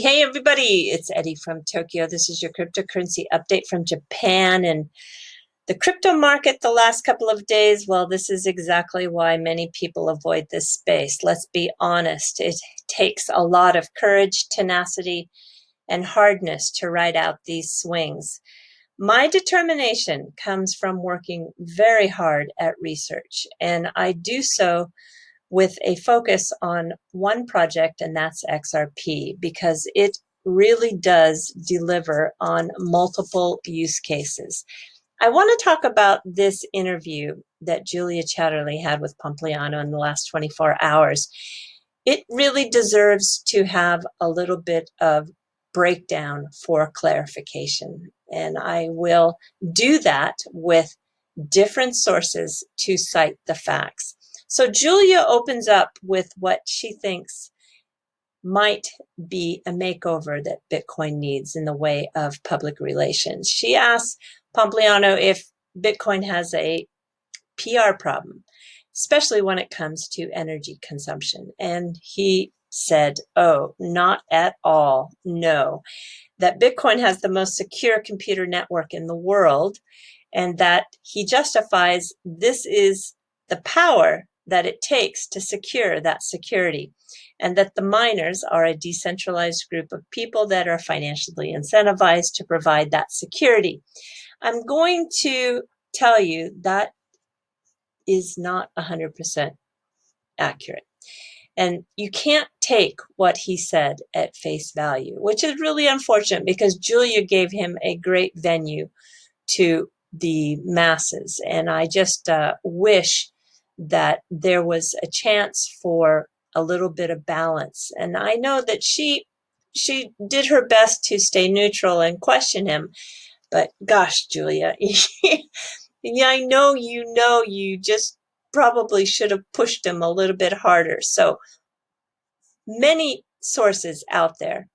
Hey, everybody. It's Eddie from Tokyo. This is your cryptocurrency update from Japan. And the crypto market the last couple of days, well, this is exactly why many people avoid this space. Let's be honest. It takes a lot of courage, tenacity, and hardness to ride out these swings. My determination comes from working very hard at research, and I do so with a focus on one project, and that's XRP, because it really does deliver on multiple use cases. I want to talk about this interview that Julia Chatterley had with Pompliano in the last 24 hours. It really deserves to have a little bit of breakdown for clarification, and I will do that with different sources to cite the facts. So Julia opens up with what she thinks might be a makeover that Bitcoin needs in the way of public relations. She asks Pompliano if Bitcoin has a PR problem, especially when it comes to energy consumption. And he said, oh, not at all. No, that Bitcoin has the most secure computer network in the world, and that he justifies this is the power that it takes to secure that security, and that the miners are a decentralized group of people that are financially incentivized to provide that security. I'm going to tell you that is not 100% accurate. And you can't take what he said at face value, which is really unfortunate because Julia gave him a great venue to the masses. And I just wish that there was a chance for a little bit of balance. And I know that she did her best to stay neutral and question him. But gosh, Julia, yeah, I know you just probably should have pushed him a little bit harder. So many sources out there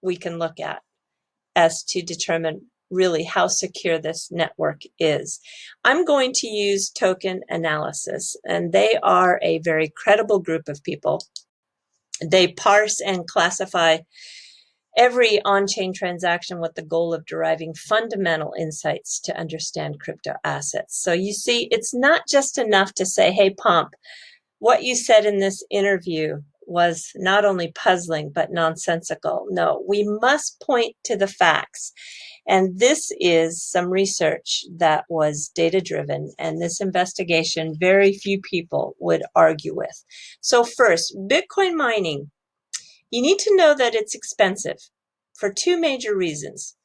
we can look at as to determine really how secure this network is. I'm going to use token analysis, and they are a very credible group of people. They parse and classify every on-chain transaction with the goal of deriving fundamental insights to understand crypto assets. So you see, it's not just enough to say, hey, Pomp, what you said in this interview was not only puzzling, but nonsensical. No, we must point to the facts. And this is some research that was data-driven, and this investigation very few people would argue with. So first, Bitcoin mining. You need to know that it's expensive for two major reasons.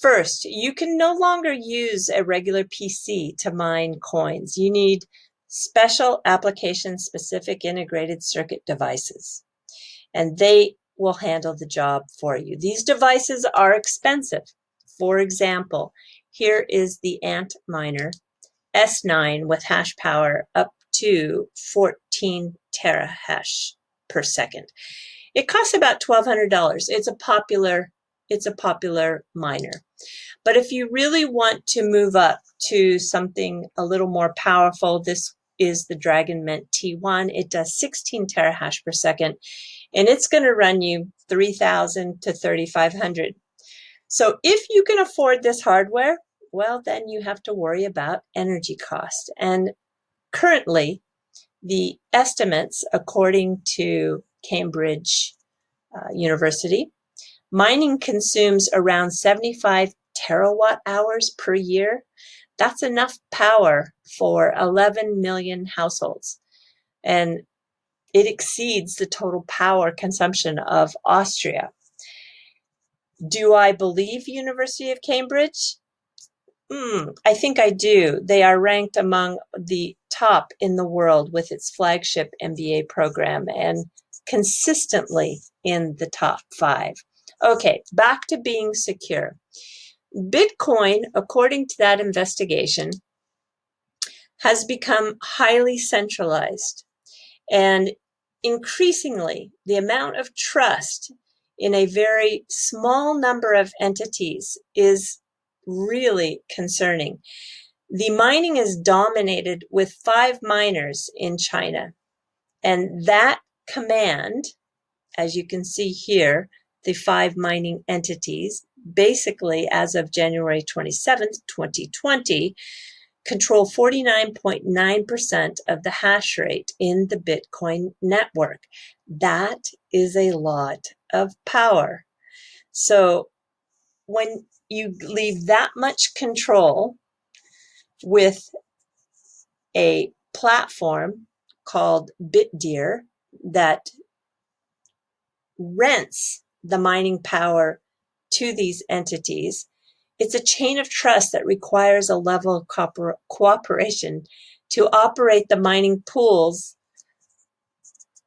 First, you can no longer use a regular PC to mine coins. You need special application-specific integrated circuit devices, and they will handle the job for you. These devices are expensive. For example, here is the Antminer S9 with hash power up to 14 terahash per second. It costs about $1,200. It's a popular miner. But if you really want to move up to something a little more powerful, this is the Dragon Mint T1. It does 16 terahash per second, and it's going to run you $3,000 to $3,500. So if you can afford this hardware, well, then you have to worry about energy cost. And currently, the estimates, according to Cambridge University, mining consumes around 75 terawatt hours per year. That's enough power for 11 million households. And it exceeds the total power consumption of Austria. Do I believe University of Cambridge? I think I do. They are ranked among the top in the world with its flagship MBA program and consistently in the top 5. Okay, back to being secure. Bitcoin, according to that investigation, has become highly centralized, and increasingly the amount of trust in a very small number of entities is really concerning. The mining is dominated with 5 miners in China, and that command, as you can see here, the 5 mining entities, basically as of January 27th, 2020, control 49.9% of the hash rate in the Bitcoin network. That is a lot of power. So when you leave that much control with a platform called BitDeer that rents the mining power to these entities, it's a chain of trust that requires a level of cooperation to operate the mining pools.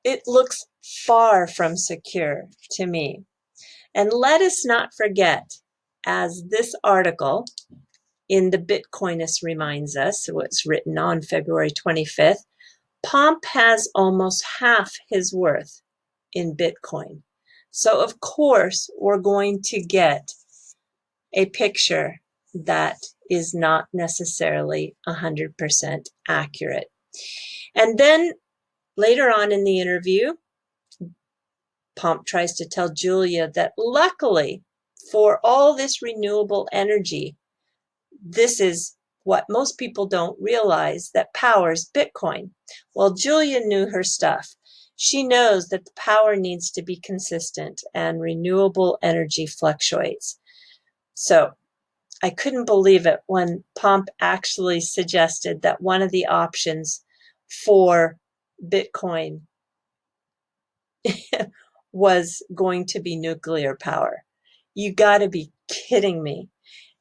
It looks far from secure to me. And let us not forget, as this article in the Bitcoinist reminds us, what's written on February 25th, Pomp has almost half his worth in Bitcoin. So of course, we're going to get a picture that is not necessarily 100% accurate. And then later on in the interview, Pomp tries to tell Julia that luckily for all this renewable energy, this is what most people don't realize, that powers Bitcoin. Well, Julia knew her stuff. She knows that the power needs to be consistent and renewable energy fluctuates. So I couldn't believe it when Pomp actually suggested that one of the options for Bitcoin was going to be nuclear power. You got to be kidding me.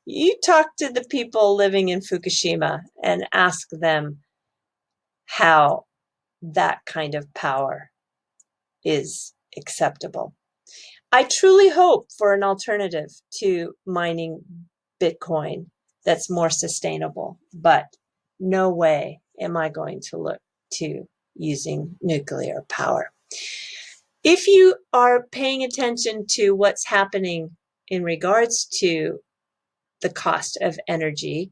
You talk to the people living in Fukushima and ask them how that kind of power is acceptable. I truly hope for an alternative to mining Bitcoin that's more sustainable, but no way am I going to look to using nuclear power. If you are paying attention to what's happening in regards to the cost of energy,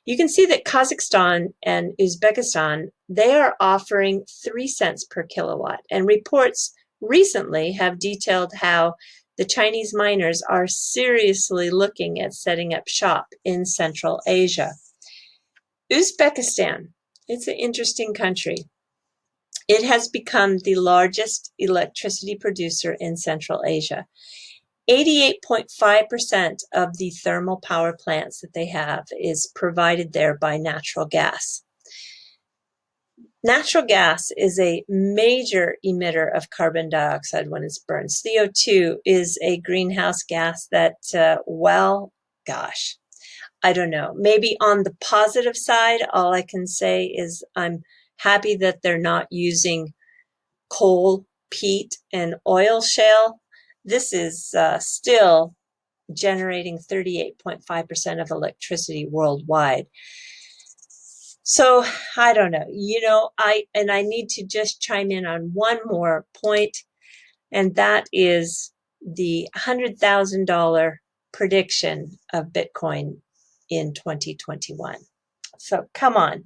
you can see that Kazakhstan and Uzbekistan, they are offering 3 cents per kilowatt. And reports recently have detailed how the Chinese miners are seriously looking at setting up shop in Central Asia. Uzbekistan, it's an interesting country. It has become the largest electricity producer in Central Asia. 88.5% of the thermal power plants that they have is provided there by natural gas. Natural gas is a major emitter of carbon dioxide when it's burned. CO2 is a greenhouse gas that, well, gosh, I don't know. Maybe on the positive side, all I can say is I'm happy that they're not using coal, peat, and oil shale. This is still generating 38.5% of electricity worldwide. So I don't know, I need to just chime in on one more point, and that is the $100,000 prediction of Bitcoin in 2021. So come on,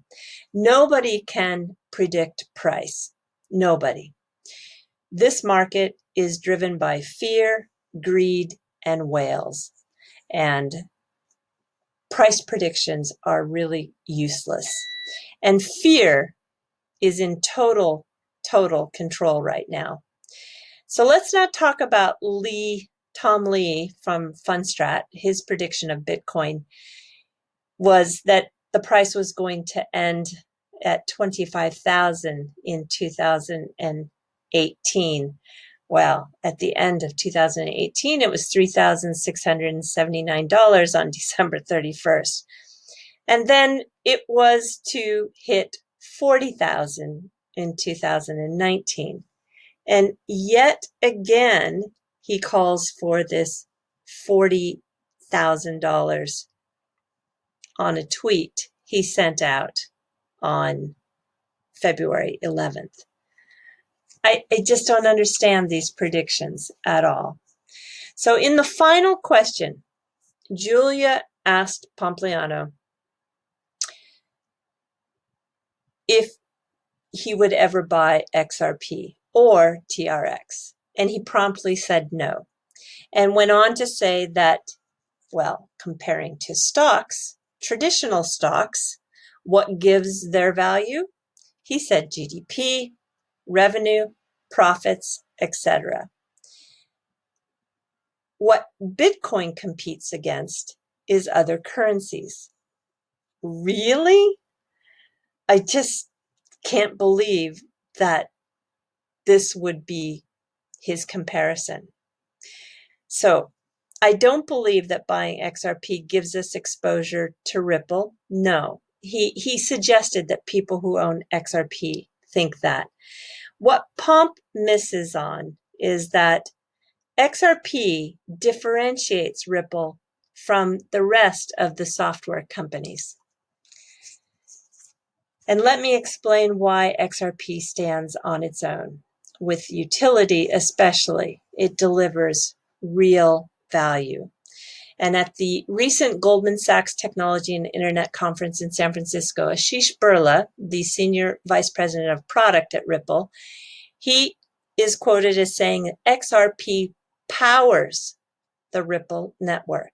nobody can predict price. Nobody. This market is driven by fear, greed, and whales. And price predictions are really useless. And fear is in total control right now. So let's not talk about Tom Lee from Fundstrat. His prediction of Bitcoin was that the price was going to end at 25,000 in 2018. Well, at the end of 2018, it was $3,679 on December 31st. And then it was to hit 40,000 in 2019. And yet again, he calls for this $40,000 on a tweet he sent out on February 11th. I just don't understand these predictions at all. So in the final question, Julia asked Pompliano if he would ever buy XRP or TRX, and he promptly said no. and went on to say that, well, comparing to stocks, traditional stocks, what gives their value? He said GDP, revenue, profits, etc. What Bitcoin competes against is other currencies. Really? I just can't believe that this would be his comparison. So I don't believe that buying XRP gives us exposure to Ripple. No, he suggested that people who own XRP think that. What Pomp misses on is that XRP differentiates Ripple from the rest of the software companies. And let me explain why XRP stands on its own. With utility especially, it delivers real value. And at the recent Goldman Sachs Technology and Internet Conference in San Francisco, Asheesh Birla, the Senior Vice President of Product at Ripple, he is quoted as saying that XRP powers the Ripple network.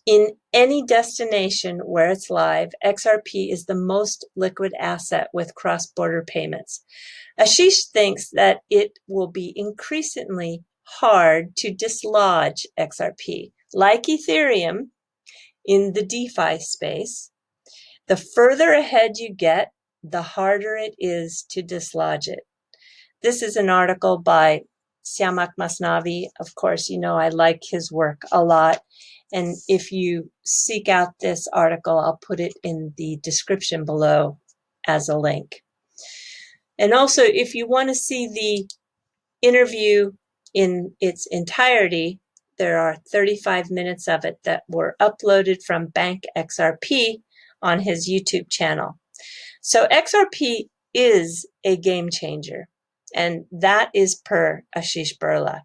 In any destination where it's live, XRP is the most liquid asset with cross-border payments. Asheesh thinks that it will be increasingly hard to dislodge XRP. Like Ethereum in the DeFi space, the further ahead you get, the harder it is to dislodge it. This is an article by Siamak Masnavi. Of course, you know I like his work a lot. And if you seek out this article, I'll put it in the description below as a link. And also, if you want to see the interview in its entirety, there are 35 minutes of it that were uploaded from Bank XRP on his YouTube channel. So XRP is a game changer, and that is per Asheesh Birla.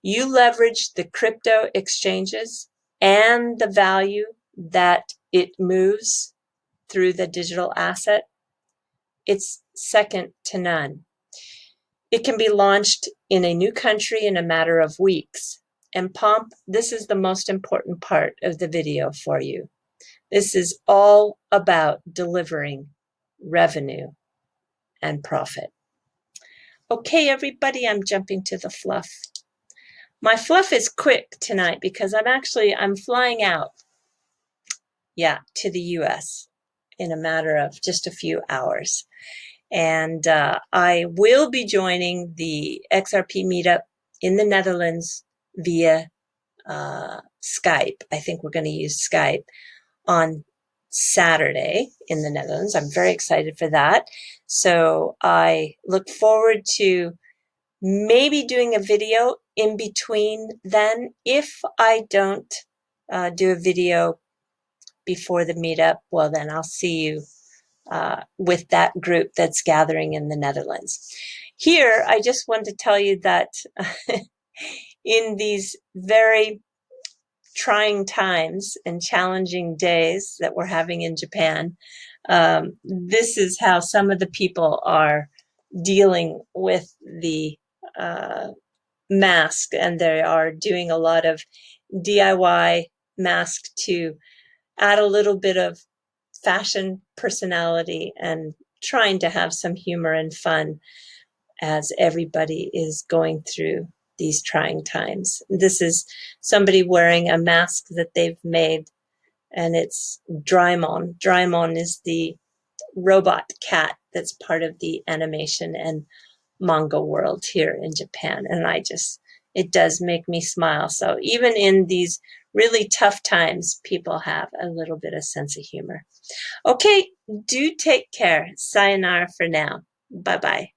You leverage the crypto exchanges and the value that it moves through the digital asset. It's second to none. It can be launched in a new country in a matter of weeks. And Pomp, this is the most important part of the video for you. This is all about delivering revenue and profit. Okay, everybody, I'm jumping to the fluff. My fluff is quick tonight because I'm flying out, to the US in a matter of just a few hours. And I will be joining the XRP meetup in the Netherlands via Skype. I think we're going to use Skype on Saturday in the Netherlands. I'm very excited for that. So I look forward to maybe doing a video in between then. If I don't do a video before the meetup, well, then I'll see you with that group that's gathering in the Netherlands. Here, I just want to tell you that in these very trying times and challenging days that we're having in Japan, this is how some of the people are dealing with the mask, and they are doing a lot of DIY mask to add a little bit of fashion personality and trying to have some humor and fun as everybody is going through these trying times. This is somebody wearing a mask that they've made, and it's Draimon. Draimon is the robot cat that's part of the animation and manga world here in Japan. And it does make me smile. So even in these really tough times, people have a little bit of sense of humor. Okay, do take care. Sayonara for now. Bye-bye.